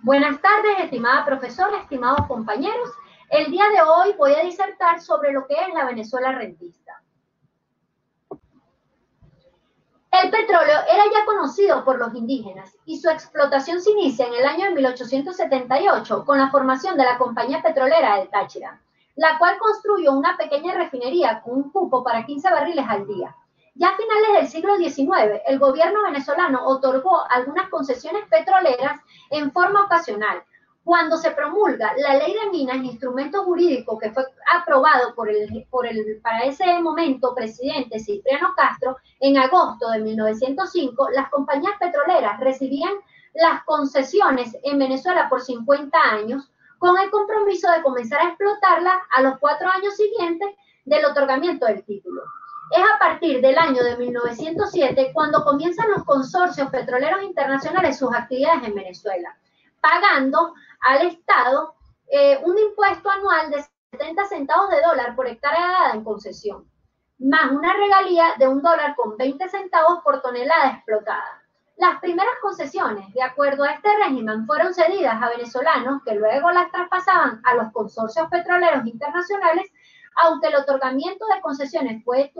Buenas tardes, estimada profesora, estimados compañeros. El día de hoy voy a disertar sobre lo que es la Venezuela rentista. El petróleo era ya conocido por los indígenas y su explotación se inicia en el año de 1878 con la formación de la Compañía Petrolera del Táchira, la cual construyó una pequeña refinería con un cupo para 15 barriles al día. Ya a finales del siglo XIX, el gobierno venezolano otorgó algunas concesiones petroleras en forma ocasional. Cuando se promulga la Ley de Minas, instrumento jurídico que fue aprobado por el para ese momento presidente Cipriano Castro, en agosto de 1905, las compañías petroleras recibían las concesiones en Venezuela por 50 años, con el compromiso de comenzar a explotarlas a los 4 años siguientes del otorgamiento del título. Es a partir del año de 1907 cuando comienzan los consorcios petroleros internacionales sus actividades en Venezuela, pagando al Estado un impuesto anual de 70 centavos de dólar por hectárea dada en concesión, más una regalía de $1,20 por tonelada explotada. Las primeras concesiones, de acuerdo a este régimen, fueron cedidas a venezolanos que luego las traspasaban a los consorcios petroleros internacionales, aunque el otorgamiento de concesiones fue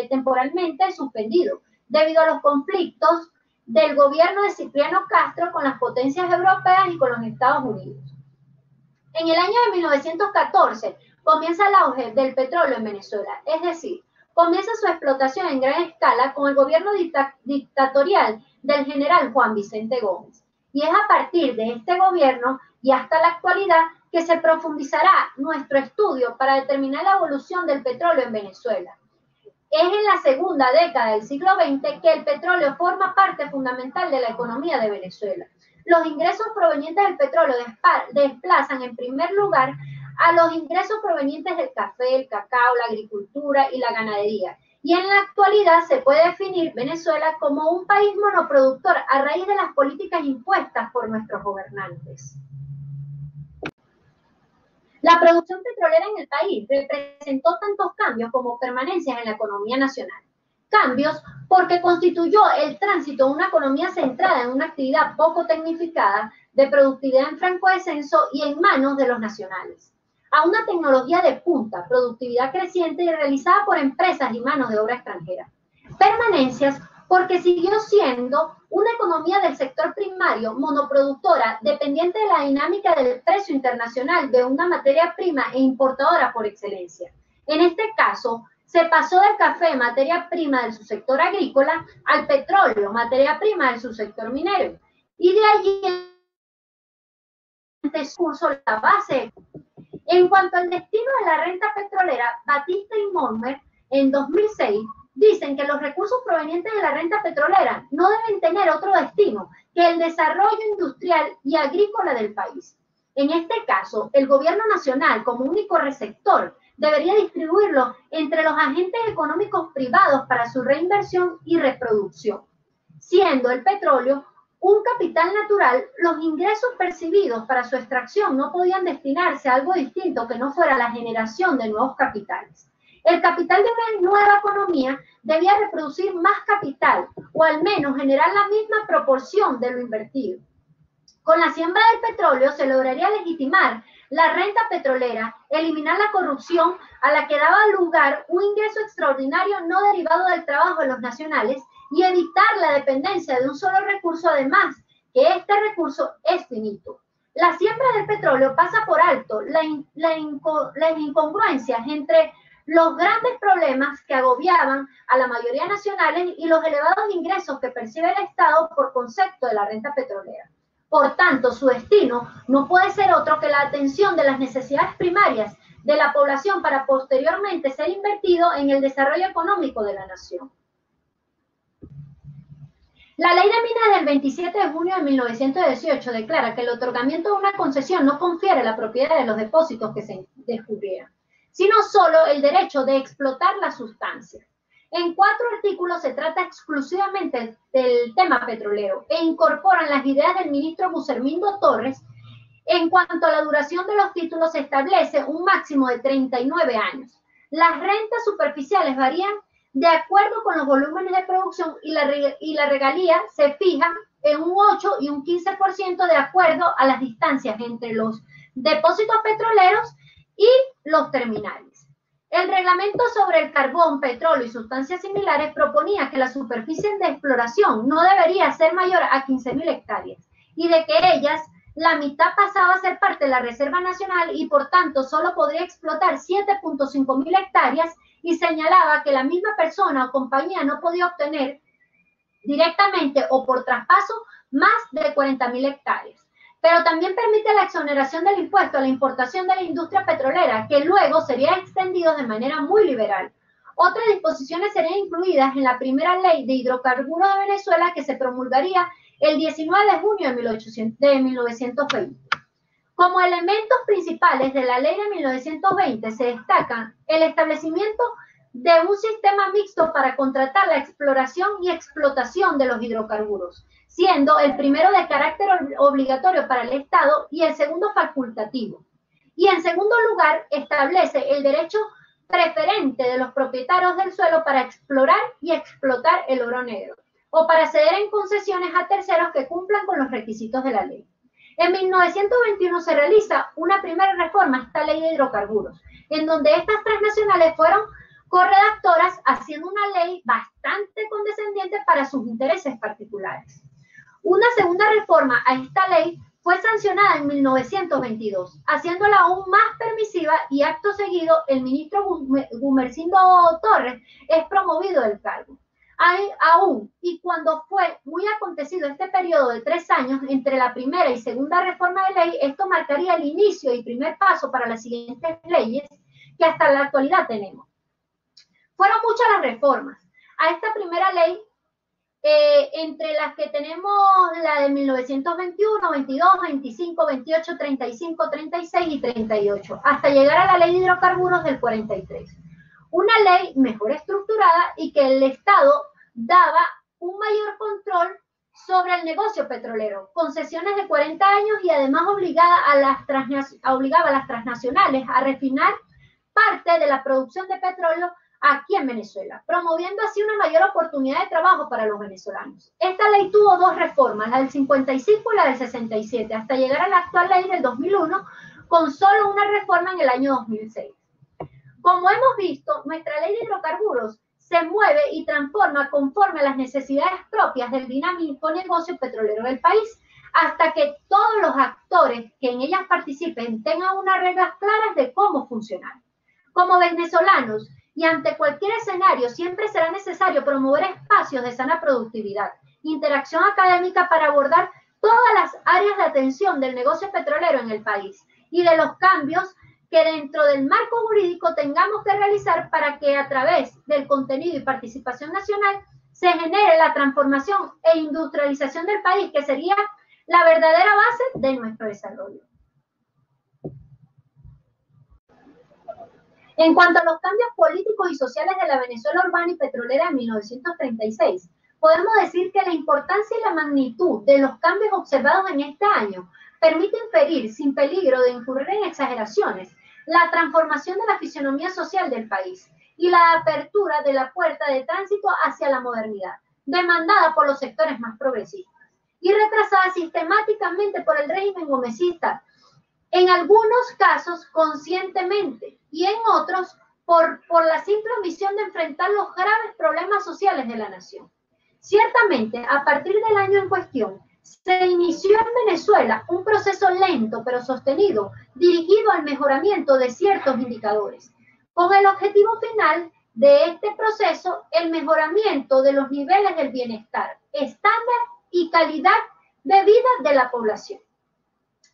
temporalmente suspendido debido a los conflictos del gobierno de Cipriano Castro con las potencias europeas y con los Estados Unidos. En el año de 1914 comienza el auge del petróleo en Venezuela, es decir, comienza su explotación en gran escala con el gobierno dictatorial del general Juan Vicente Gómez. Y es a partir de este gobierno y hasta la actualidad que se profundizará nuestro estudio para determinar la evolución del petróleo en Venezuela. Es en la segunda década del siglo XX que el petróleo forma parte fundamental de la economía de Venezuela. Los ingresos provenientes del petróleo desplazan en primer lugar a los ingresos provenientes del café, el cacao, la agricultura y la ganadería. Y en la actualidad se puede definir Venezuela como un país monoproductor a raíz de las políticas impuestas por nuestros gobernantes. La producción petrolera en el país representó tantos cambios como permanencias en la economía nacional. Cambios porque constituyó el tránsito a una economía centrada en una actividad poco tecnificada, de productividad en franco descenso y en manos de los nacionales, a una tecnología de punta, productividad creciente y realizada por empresas y manos de obra extranjera. Permanencias porque siguió siendo una economía del sector primario, monoproductora, dependiente de la dinámica del precio internacional de una materia prima e importadora por excelencia. En este caso, se pasó del café, materia prima del subsector agrícola, al petróleo, materia prima del subsector minero. Y de allí curso la base. En cuanto al destino de la renta petrolera, Batista y Monmer, en 2006, dicen que los recursos provenientes de la renta petrolera no deben tener otro destino que el desarrollo industrial y agrícola del país. En este caso, el gobierno nacional, como único receptor, debería distribuirlo entre los agentes económicos privados para su reinversión y reproducción. Siendo el petróleo un capital natural, los ingresos percibidos para su extracción no podían destinarse a algo distinto que no fuera la generación de nuevos capitales. El capital de una nueva economía debía reproducir más capital o al menos generar la misma proporción de lo invertido. Con la siembra del petróleo se lograría legitimar la renta petrolera, eliminar la corrupción a la que daba lugar un ingreso extraordinario no derivado del trabajo de los nacionales y evitar la dependencia de un solo recurso, además que este recurso es finito. La siembra del petróleo pasa por alto las incongruencias entre los grandes problemas que agobiaban a la mayoría nacionales y los elevados ingresos que percibe el Estado por concepto de la renta petrolera. Por tanto, su destino no puede ser otro que la atención de las necesidades primarias de la población para posteriormente ser invertido en el desarrollo económico de la nación. La Ley de Minas del 27 de junio de 1918 declara que el otorgamiento de una concesión no confiere la propiedad de los depósitos que se descubrieran, sino solo el derecho de explotar la sustancia. En 4 artículos se trata exclusivamente del tema petrolero e incorporan las ideas del ministro Guillermo Torres. En cuanto a la duración de los títulos, se establece un máximo de 39 años. Las rentas superficiales varían de acuerdo con los volúmenes de producción, y la regalía se fija en un 8 y un 15% de acuerdo a las distancias entre los depósitos petroleros y los terminales. El reglamento sobre el carbón, petróleo y sustancias similares proponía que la superficie de exploración no debería ser mayor a 15.000 hectáreas y de que ellas, la mitad pasaba a ser parte de la Reserva Nacional y por tanto solo podría explotar 7.5 mil hectáreas, y señalaba que la misma persona o compañía no podía obtener directamente o por traspaso más de 40.000 hectáreas. Pero también permite la exoneración del impuesto a la importación de la industria petrolera, que luego sería extendido de manera muy liberal. Otras disposiciones serían incluidas en la primera ley de hidrocarburos de Venezuela, que se promulgaría el 19 de junio de 1920. Como elementos principales de la ley de 1920 se destacan el establecimiento de un sistema mixto para contratar la exploración y explotación de los hidrocarburos, siendo el primero de carácter obligatorio para el Estado y el segundo facultativo. Y en segundo lugar, establece el derecho preferente de los propietarios del suelo para explorar y explotar el oro negro, o para ceder en concesiones a terceros que cumplan con los requisitos de la ley. En 1921 se realiza una primera reforma a esta ley de hidrocarburos, en donde estas transnacionales fueron corredactoras, haciendo una ley bastante condescendiente para sus intereses particulares. Una segunda reforma a esta ley fue sancionada en 1922, haciéndola aún más permisiva, y acto seguido el ministro Gumersindo Torres es promovido del cargo. Aún y cuando fue muy acontecido este periodo de 3 años entre la primera y segunda reforma de ley, esto marcaría el inicio y primer paso para las siguientes leyes que hasta la actualidad tenemos. Fueron muchas las reformas a esta primera ley, entre las que tenemos la de 1921, 22, 25, 28, 35, 36 y 38, hasta llegar a la ley de hidrocarburos del 43. Una ley mejor estructurada y que el Estado daba un mayor control sobre el negocio petrolero, concesiones de 40 años, y además obligaba a las transnacionales a refinar parte de la producción de petróleo aquí en Venezuela, promoviendo así una mayor oportunidad de trabajo para los venezolanos. Esta ley tuvo 2 reformas, la del 55 y la del 67, hasta llegar a la actual ley del 2001, con solo una reforma en el año 2006. Como hemos visto, nuestra ley de hidrocarburos se mueve y transforma conforme a las necesidades propias del dinámico negocio petrolero del país, hasta que todos los actores que en ellas participen tengan unas reglas claras de cómo funcionar. Como venezolanos, y ante cualquier escenario, siempre será necesario promover espacios de sana productividad, interacción académica para abordar todas las áreas de atención del negocio petrolero en el país y de los cambios que dentro del marco jurídico tengamos que realizar para que a través del contenido y participación nacional se genere la transformación e industrialización del país, que sería la verdadera base de nuestro desarrollo. En cuanto a los cambios políticos y sociales de la Venezuela urbana y petrolera de 1936, podemos decir que la importancia y la magnitud de los cambios observados en este año permite inferir, sin peligro de incurrir en exageraciones, la transformación de la fisonomía social del país y la apertura de la puerta de tránsito hacia la modernidad, demandada por los sectores más progresistas y retrasada sistemáticamente por el régimen gomecista, en algunos casos conscientemente y en otros por la simple omisión de enfrentar los graves problemas sociales de la nación. Ciertamente, a partir del año en cuestión, se inició en Venezuela un proceso lento pero sostenido, dirigido al mejoramiento de ciertos indicadores, con el objetivo final de este proceso el mejoramiento de los niveles del bienestar, estándar y calidad de vida de la población.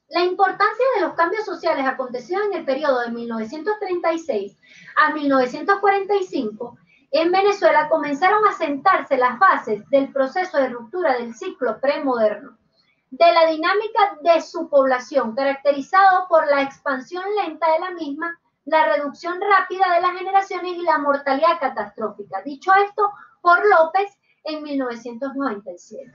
La importancia de los cambios sociales acontecidos en el periodo de 1936 a 1945 en Venezuela comenzaron a sentarse las bases del proceso de ruptura del ciclo premoderno, de la dinámica de su población, caracterizado por la expansión lenta de la misma, la reducción rápida de las generaciones y la mortalidad catastrófica. Dicho esto por López en 1997.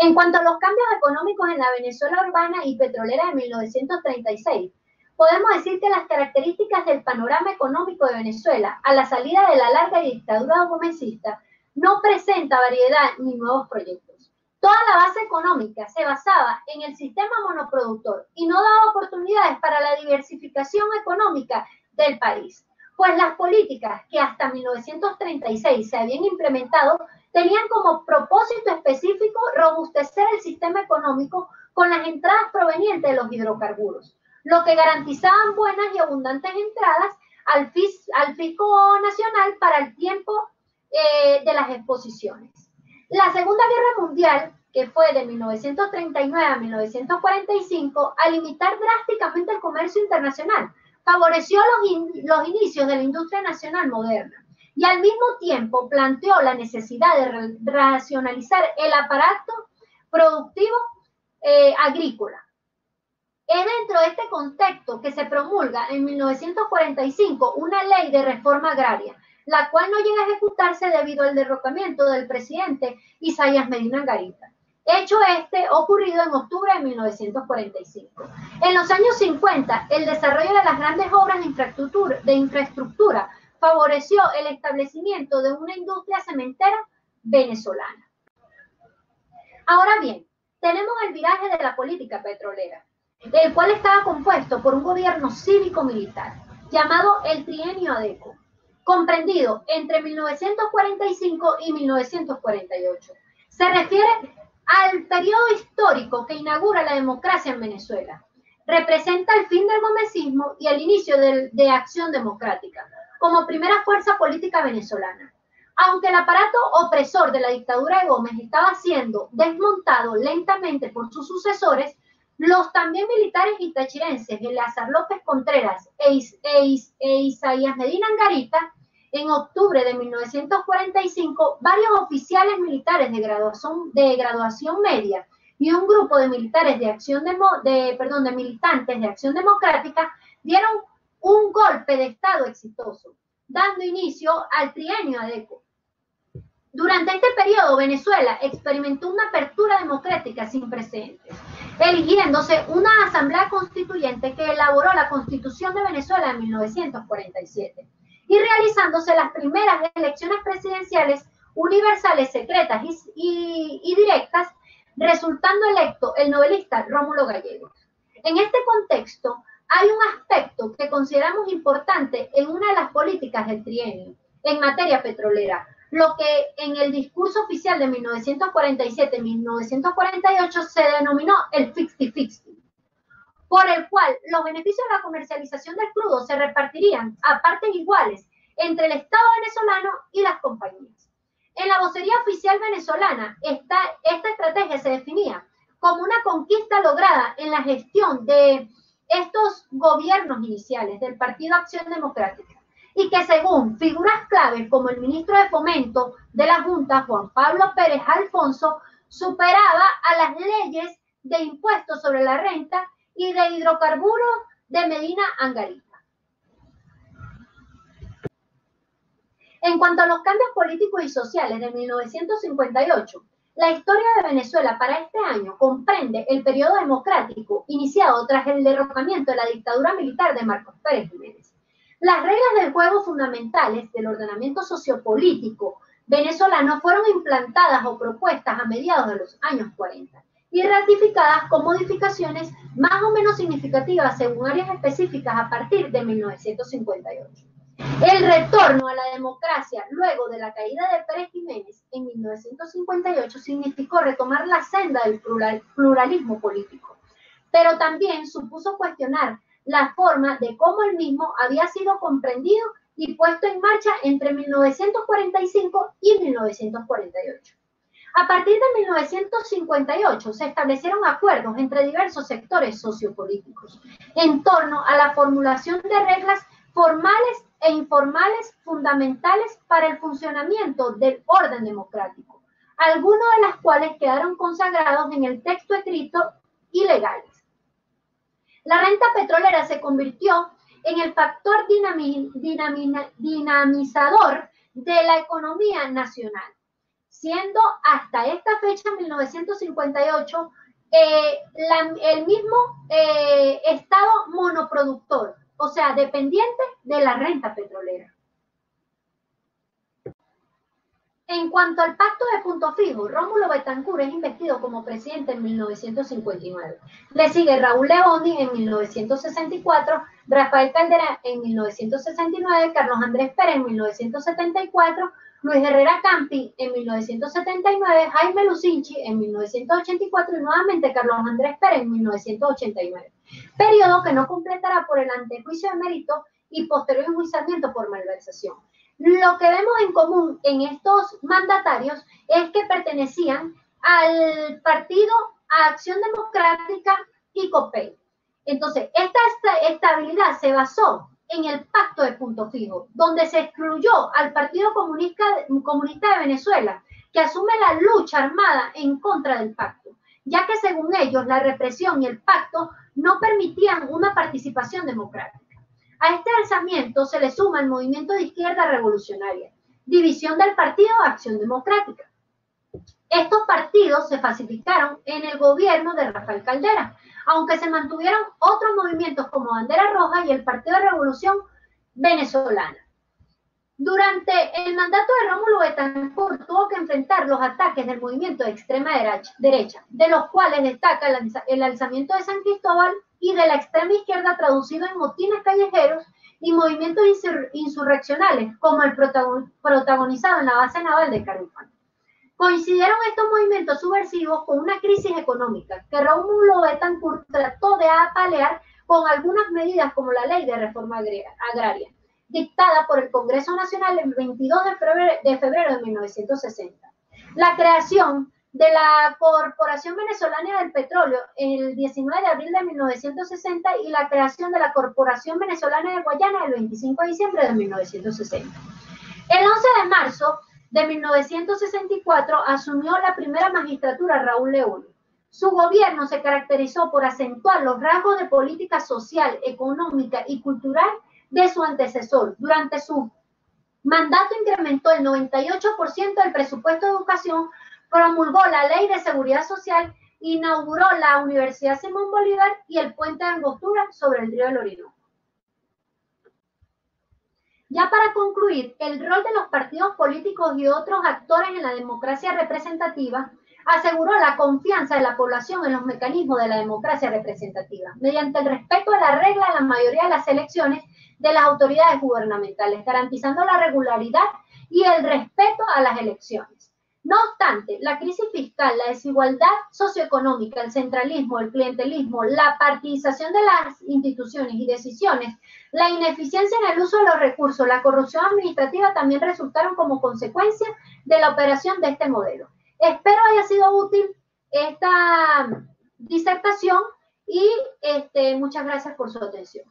En cuanto a los cambios económicos en la Venezuela urbana y petrolera de 1936, podemos decir que las características del panorama económico de Venezuela a la salida de la larga dictadura gomecista no presenta variedad ni nuevos proyectos. Toda la base económica se basaba en el sistema monoproductor y no daba oportunidades para la diversificación económica del país, pues las políticas que hasta 1936 se habían implementado tenían como propósito específico robustecer el sistema económico con las entradas provenientes de los hidrocarburos, lo que garantizaban buenas y abundantes entradas al fisco nacional para el tiempo de las exposiciones. La Segunda Guerra Mundial, que fue de 1939 a 1945, al limitar drásticamente el comercio internacional, favoreció los inicios de la industria nacional moderna y al mismo tiempo planteó la necesidad de racionalizar el aparato productivo agrícola. Es dentro de este contexto que se promulga en 1945 una ley de reforma agraria, la cual no llega a ejecutarse debido al derrocamiento del presidente Isaías Medina Angarita. Hecho ocurrido en octubre de 1945. En los años 50, el desarrollo de las grandes obras de infraestructura favoreció el establecimiento de una industria cementera venezolana. Ahora bien, tenemos el viraje de la política petrolera, el cual estaba compuesto por un gobierno cívico-militar, llamado el Trienio Adeco, comprendido entre 1945 y 1948. Se refiere al periodo histórico que inaugura la democracia en Venezuela. Representa el fin del gomecismo y el inicio de Acción Democrática, como primera fuerza política venezolana. Aunque el aparato opresor de la dictadura de Gómez estaba siendo desmontado lentamente por sus sucesores, los también militares itachirenses Eleazar López Contreras e Isaías Medina Angarita, en octubre de 1945, varios oficiales militares de graduación media y un grupo de militares de militantes de Acción Democrática dieron un golpe de Estado exitoso, dando inicio al Trienio Adeco. Durante este periodo, Venezuela experimentó una apertura democrática sin precedentes, eligiéndose una asamblea constituyente que elaboró la Constitución de Venezuela en 1947 y realizándose las primeras elecciones presidenciales universales, secretas y directas, resultando electo el novelista Rómulo Gallegos. En este contexto, hay un aspecto que consideramos importante en una de las políticas del trienio en materia petrolera, lo que en el discurso oficial de 1947-1948 se denominó el 50-50, por el cual los beneficios de la comercialización del crudo se repartirían a partes iguales entre el Estado venezolano y las compañías. En la vocería oficial venezolana, esta estrategia se definía como una conquista lograda en la gestión de estos gobiernos iniciales del Partido Acción Democrática, y que según figuras claves como el ministro de Fomento de la Junta, Juan Pablo Pérez Alfonso, superaba a las leyes de impuestos sobre la renta y de hidrocarburos de Medina Angarita. En cuanto a los cambios políticos y sociales de 1958, la historia de Venezuela para este año comprende el periodo democrático iniciado tras el derrocamiento de la dictadura militar de Marcos Pérez Jiménez. Las reglas del juego fundamentales del ordenamiento sociopolítico venezolano fueron implantadas o propuestas a mediados de los años 40 y ratificadas con modificaciones más o menos significativas según áreas específicas a partir de 1958. El retorno a la democracia luego de la caída de Pérez Jiménez en 1958 significó retomar la senda del pluralismo político, pero también supuso cuestionar la forma de cómo el mismo había sido comprendido y puesto en marcha entre 1945 y 1948. A partir de 1958 se establecieron acuerdos entre diversos sectores sociopolíticos en torno a la formulación de reglas formales e informales fundamentales para el funcionamiento del orden democrático, algunos de las cuales quedaron consagrados en el texto escrito y legales. La renta petrolera se convirtió en el factor dinamizador de la economía nacional, siendo hasta esta fecha, 1958, el mismo Estado monoproductor, o sea, dependiente de la renta petrolera. En cuanto al pacto de Punto Fijo, Rómulo Betancourt es investido como presidente en 1959. Le sigue Raúl Leoni en 1964, Rafael Caldera en 1969, Carlos Andrés Pérez en 1974, Luis Herrera Campi en 1979, Jaime Lucinchi en 1984 y nuevamente Carlos Andrés Pérez en 1989. Periodo que no completará por el antejuicio de mérito y posterior enjuiciamiento por malversación. Lo que vemos en común en estos mandatarios es que pertenecían al partido Acción Democrática y COPEI. Entonces, esta estabilidad se basó en el pacto de Punto Fijo, donde se excluyó al Partido Comunista de Venezuela, que asume la lucha armada en contra del pacto, ya que según ellos la represión y el pacto no permitían una participación democrática. A este alzamiento se le suma el movimiento de izquierda revolucionaria, división del partido Acción Democrática. Estos partidos se pacificaron en el gobierno de Rafael Caldera, aunque se mantuvieron otros movimientos como Bandera Roja y el Partido de Revolución Venezolana. Durante el mandato de Rómulo Betancourt tuvo que enfrentar los ataques del movimiento de extrema derecha, de los cuales destaca el alzamiento de San Cristóbal y de la extrema izquierda traducido en motines callejeros y movimientos insurreccionales, como el protagonizado en la base naval de Carúpano. Coincidieron estos movimientos subversivos con una crisis económica que Rómulo Betancourt trató de apalear con algunas medidas como la Ley de Reforma Agraria, dictada por el Congreso Nacional el 22 de febrero de 1960. La creación de la Corporación Venezolana del Petróleo el 19 de abril de 1960 y la creación de la Corporación Venezolana de Guayana el 25 de diciembre de 1960. El 11 de marzo de 1964 asumió la primera magistratura Raúl Leoni. Su gobierno se caracterizó por acentuar los rasgos de política social, económica y cultural de su antecesor. Durante su mandato incrementó el 98% del presupuesto de educación, promulgó la Ley de Seguridad Social, inauguró la Universidad Simón Bolívar y el puente de Angostura sobre el río del Orinoco. Ya para concluir, el rol de los partidos políticos y otros actores en la democracia representativa aseguró la confianza de la población en los mecanismos de la democracia representativa, mediante el respeto a la regla de la mayoría de las elecciones de las autoridades gubernamentales, garantizando la regularidad y el respeto a las elecciones. No obstante, la crisis fiscal, la desigualdad socioeconómica, el centralismo, el clientelismo, la partidización de las instituciones y decisiones, la ineficiencia en el uso de los recursos, la corrupción administrativa también resultaron como consecuencia de la operación de este modelo. Espero haya sido útil esta disertación y muchas gracias por su atención.